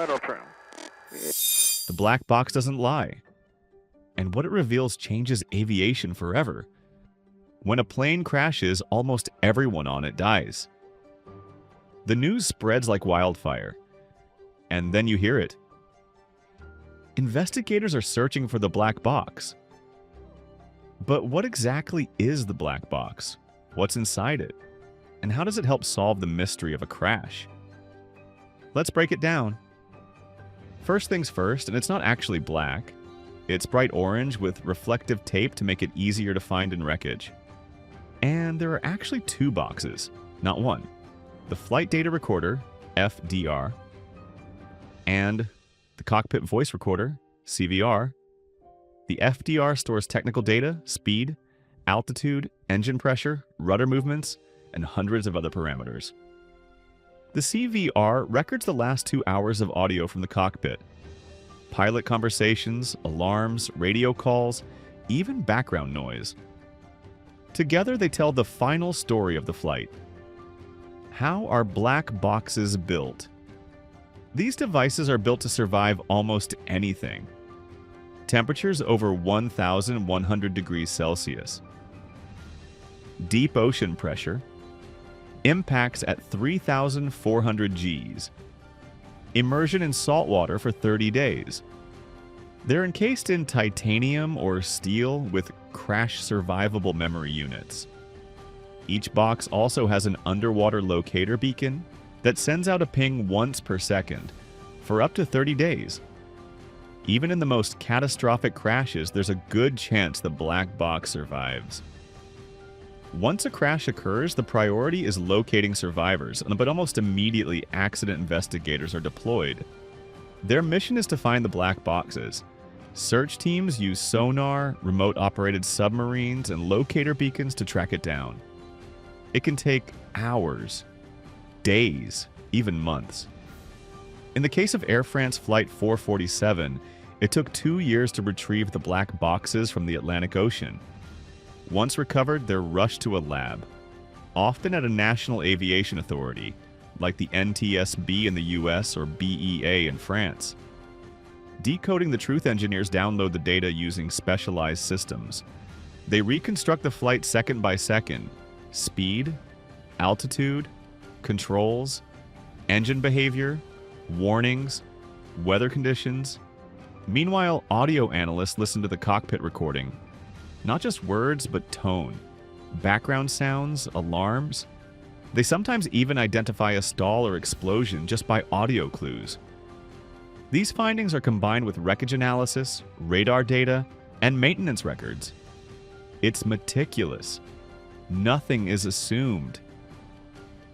middle trim. The black box doesn't lie. And what it reveals changes aviation forever. When a plane crashes, almost everyone on it dies. The news spreads like wildfire. And then you hear it. Investigators are searching for the black box. But what exactly is the black box? What's inside it? And how does it help solve the mystery of a crash? Let's break it down. First things first, and it's not actually black. It's bright orange with reflective tape to make it easier to find in wreckage. And there are actually two boxes, not one. The flight data recorder, FDR, and the cockpit voice recorder, CVR. The FDR stores technical data, speed, altitude, engine pressure, rudder movements, and hundreds of other parameters. The CVR records the last 2 hours of audio from the cockpit. Pilot conversations, alarms, radio calls, even background noise. Together they tell the final story of the flight. How are black boxes built? These devices are built to survive almost anything. Temperatures over 1,100 degrees Celsius. Deep ocean pressure. Impacts at 3,400 Gs. Immersion in salt water for 30 days. They're encased in titanium or steel with crash survivable memory units. Each box also has an underwater locator beacon that sends out a ping once per second for up to 30 days. Even in the most catastrophic crashes, there's a good chance the black box survives. Once a crash occurs, the priority is locating survivors, but almost immediately accident investigators are deployed. Their mission is to find the black boxes. Search teams use sonar, remote-operated submarines, and locator beacons to track it down. It can take hours, days, even months. In the case of Air France Flight 447, it took 2 years to retrieve the black boxes from the Atlantic Ocean. Once recovered, they're rushed to a lab, often at a national aviation authority, like the NTSB in the US or BEA in France. Decoding the Truth engineers download the data using specialized systems. They reconstruct the flight second by second: speed, altitude, controls, engine behavior, warnings, weather conditions. Meanwhile, audio analysts listen to the cockpit recording. Not just words, but tone, background sounds, alarms. They sometimes even identify a stall or explosion just by audio clues. These findings are combined with wreckage analysis, radar data, and maintenance records. It's meticulous. Nothing is assumed.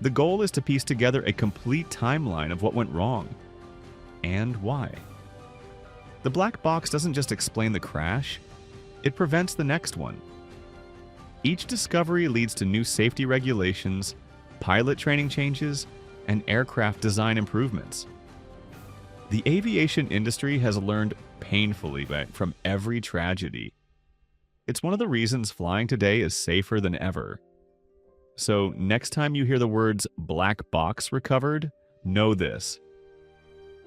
The goal is to piece together a complete timeline of what went wrong and why. The black box doesn't just explain the crash, it prevents the next one. Each discovery leads to new safety regulations, pilot training changes, and aircraft design improvements. The aviation industry has learned painfully from every tragedy. It's one of the reasons flying today is safer than ever. So next time you hear the words black box recovered, know this.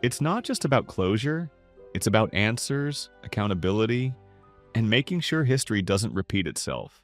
It's not just about closure, it's about answers, accountability, and making sure history doesn't repeat itself.